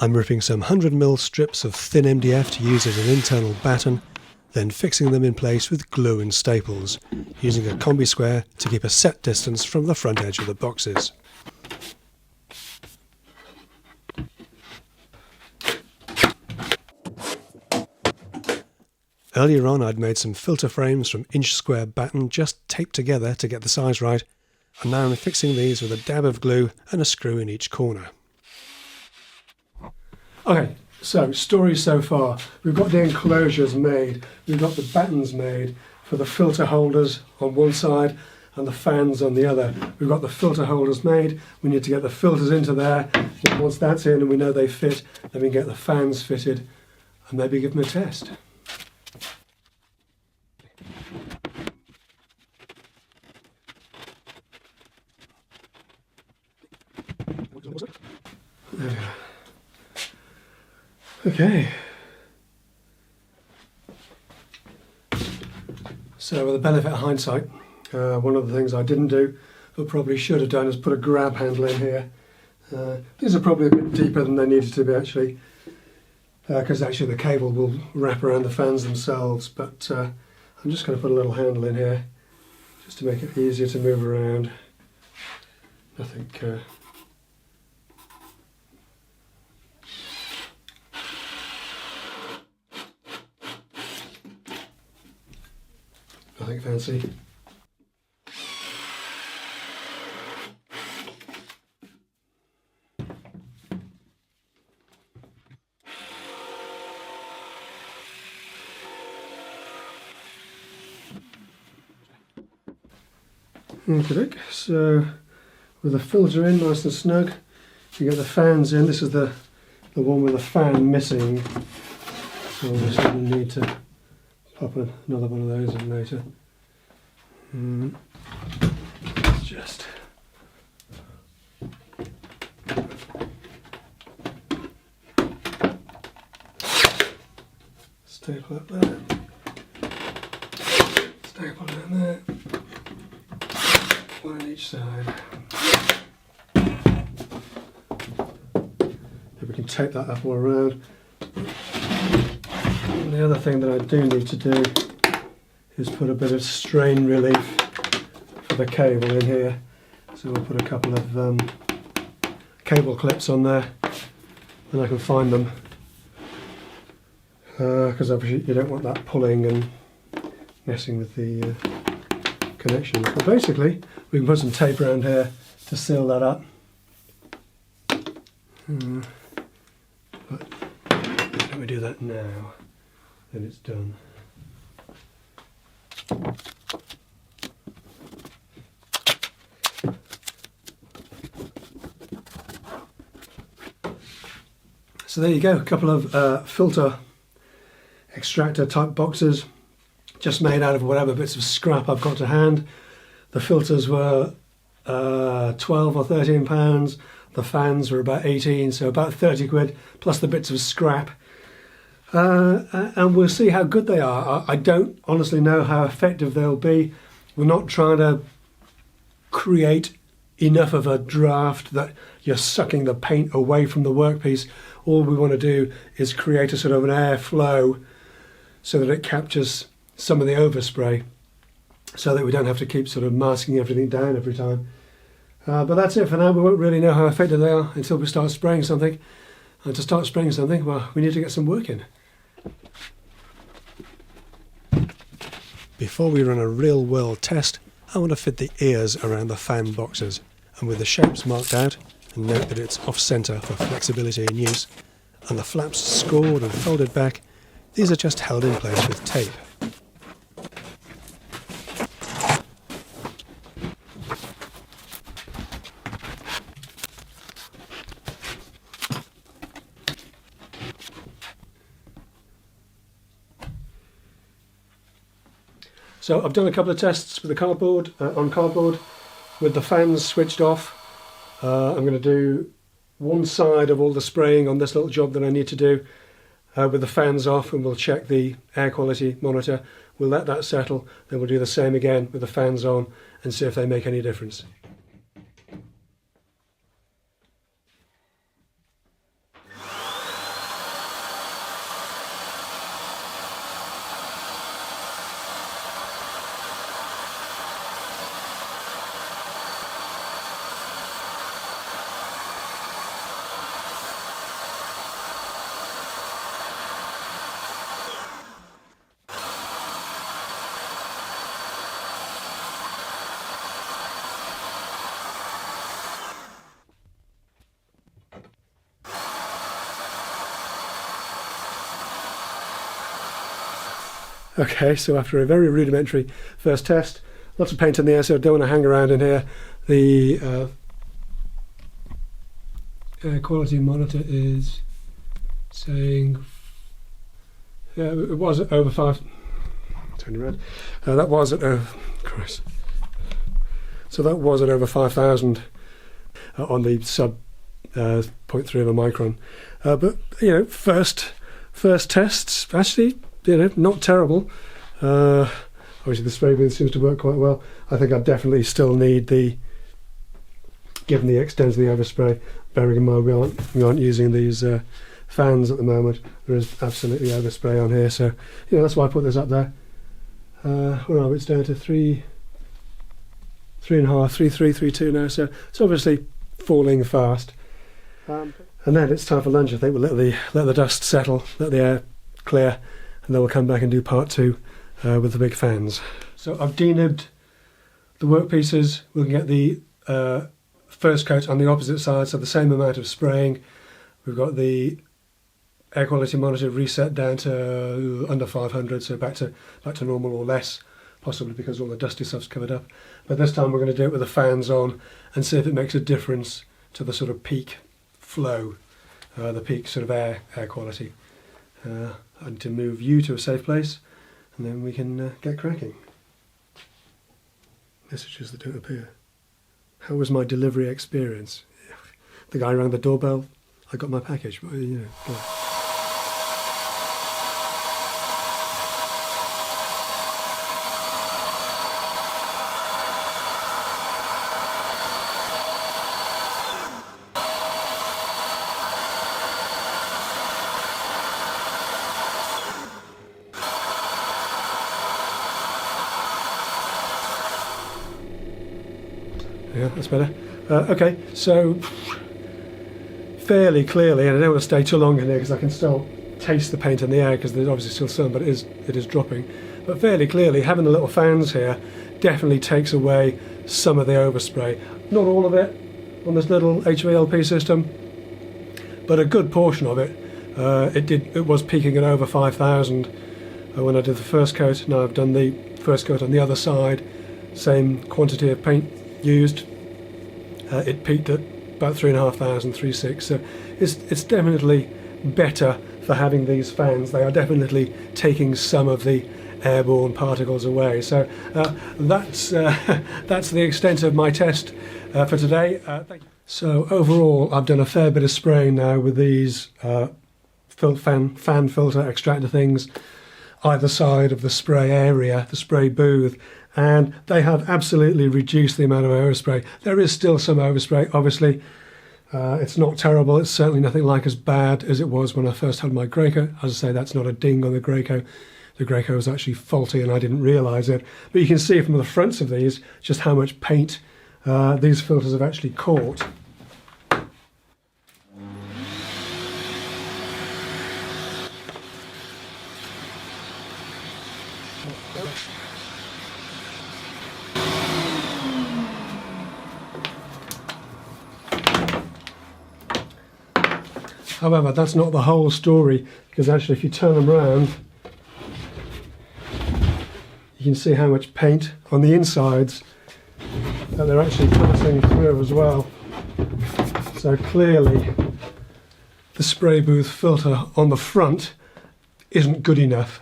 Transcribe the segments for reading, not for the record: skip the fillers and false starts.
I'm ripping some 100mm strips of thin MDF to use as an internal batten, then fixing them in place with glue and staples, using a combi square to keep a set distance from the front edge of the boxes. Earlier on I'd made some filter frames from inch square batten just taped together to get the size right, and now I'm fixing these with a dab of glue and a screw in each corner. Okay, so story so far. We've got the enclosures made, we've got the battens made for the filter holders on one side and the fans on the other. We've got the filter holders made, we need to get the filters into there, and once that's in and we know they fit, then we can get the fans fitted and maybe give them a test. There we are. Okay, so with the benefit of hindsight, one of the things I didn't do, but probably should have done, is put a grab handle in here. These are probably a bit deeper than they needed to be actually, because actually the cable will wrap around the fans themselves, but I'm just going to put a little handle in here, just to make it easier to move around. Nothing nothing fancy. Okay, so with the filter in nice and snug, you get the fans in. This is the one with the fan missing, so we certainly need to pop another one of those in later. Let's just staple up there, staple down there, one on each side. If we can tape that up all around. And the other thing that I do need to do is put a bit of strain relief for the cable in here. So we'll put a couple of cable clips on there when I can find them. Because obviously you don't want that pulling and messing with the connection. But basically we can put some tape around here to seal that up. But let me do that now. Then it's done. So there you go, a couple of filter extractor type boxes, just made out of whatever bits of scrap I've got to hand. The filters were 12 or 13 pounds, the fans were about 18, so about 30 quid, plus the bits of scrap. And we'll see how good they are. I don't honestly know how effective they'll be. We're not trying to create enough of a draft that you're sucking the paint away from the workpiece. All we want to do is create a sort of an airflow so that it captures some of the overspray, so that we don't have to keep sort of masking everything down every time. But that's it for now. We won't really know how effective they are until we start spraying something. And to start spraying something, well, we need to get some work in. Before we run a real world test, I want to fit the ears around the fan boxes, and with the shapes marked out, and note that it's off centre for flexibility in use, and the flaps scored and folded back, these are just held in place with tape. So I've done a couple of tests with the cardboard, on cardboard, with the fans switched off. I'm going to do one side of all the spraying on this little job that I need to do with the fans off, and we'll check the air quality monitor. We'll let that settle, then we'll do the same again with the fans on and see if they make any difference. Okay, so after a very rudimentary first test, lots of paint in the air, so I don't want to hang around in here. The air quality monitor is saying, yeah, it was at over 5. Turning red. That was at Christ. So that was at over 5,000 on the sub 0.3 of a micron. But you know, first tests actually, you know, not terrible. Obviously the spray booth seems to work quite well. I think I definitely still need given the extent of the overspray, bearing in mind we aren't using these fans at the moment. There is absolutely overspray on here, so you know, that's why I put this up there. Where are we? It's down to 3.5, 3.2 now, so it's obviously falling fast. And then it's time for lunch. I think we'll let the dust settle, let the air clear, and then we'll come back and do part 2 with the big fans. So I've denibbed the workpieces. We can get the first coat on the opposite side, so the same amount of spraying. We've got the air quality monitor reset down to under 500, so back to normal or less, possibly because all the dusty stuff's covered up. But this time we're going to do it with the fans on and see if it makes a difference to the sort of peak flow, the peak sort of air quality. And to move you to a safe place, and then we can get cracking. Messages that don't appear. How was my delivery experience? The guy rang the doorbell. I got my package, but you know. Go on. Yeah, that's better. Okay, so fairly clearly, and I don't want to stay too long in here because I can still taste the paint in the air because there's obviously still some, but it is dropping. But fairly clearly, having the little fans here definitely takes away some of the overspray. Not all of it on this little HVLP system, but a good portion of it. It was peaking at over 5,000 when I did the first coat. Now I've done the first coat on the other side, same quantity of paint used. It peaked at about 3,500, 3,600. So it's definitely better for having these fans. They are definitely taking some of the airborne particles away. So that's the extent of my test for today. Thank you. So overall, I've done a fair bit of spraying now with these fan filter extractor things either side of the spray area, the spray booth, and they have absolutely reduced the amount of overspray. There is still some overspray, obviously. It's not terrible. It's certainly nothing like as bad as it was when I first had my Graco. As I say, that's not a ding on the Graco. The Graco was actually faulty and I didn't realise it. But you can see from the fronts of these just how much paint these filters have actually caught. However, that's not the whole story, because actually if you turn them around, you can see how much paint on the insides that they're actually passing through as well. So clearly the spray booth filter on the front isn't good enough.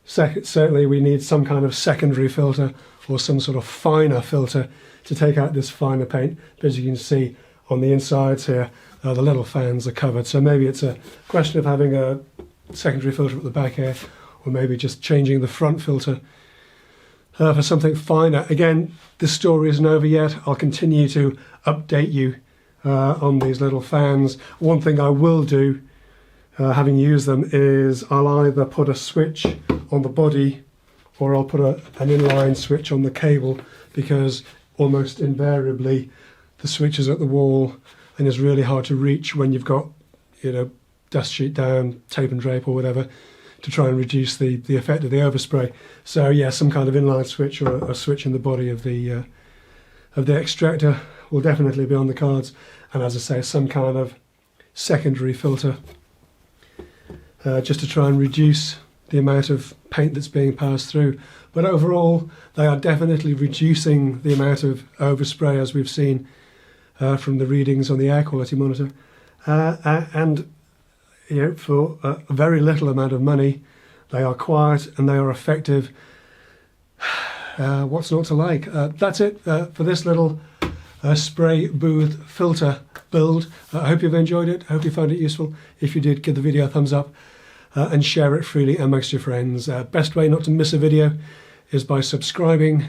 Certainly we need some kind of secondary filter or some sort of finer filter to take out this finer paint. But as you can see on the insides here, the little fans are covered, so maybe it's a question of having a secondary filter at the back here, or maybe just changing the front filter for something finer. Again, this story isn't over yet. I'll continue to update you on these little fans. One thing I will do, having used them, is I'll either put a switch on the body or I'll put an inline switch on the cable, because almost invariably the switch is at the wall and it's really hard to reach when you've got, you know, dust sheet down, tape and drape or whatever, to try and reduce the effect of the overspray. So yeah, some kind of inline switch or a switch in the body of the extractor will definitely be on the cards. And as I say, some kind of secondary filter just to try and reduce the amount of paint that's being passed through. But overall, they are definitely reducing the amount of overspray, as we've seen from the readings on the air quality monitor. And for a very little amount of money, they are quiet and they are effective. What's not to like? That's it for this little spray booth filter build. I hope you've enjoyed it. I hope you found it useful. If you did, give the video a thumbs up and share it freely amongst your friends. Best way not to miss a video is by subscribing.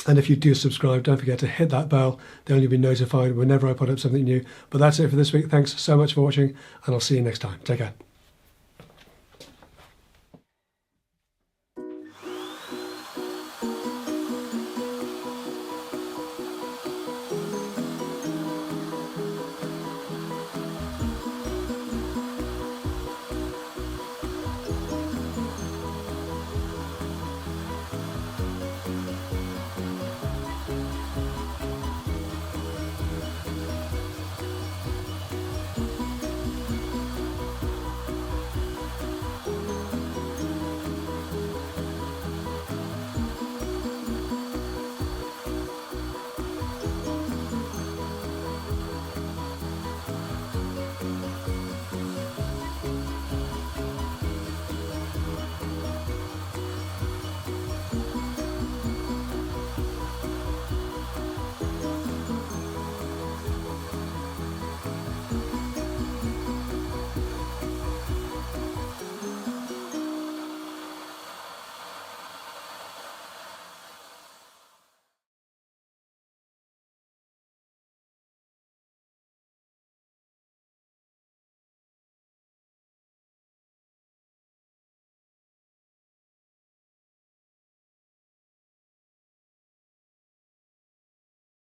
And if you do subscribe, don't forget to hit that bell. Then you'll be notified whenever I put up something new. But that's it for this week. Thanks so much for watching, and I'll see you next time. Take care.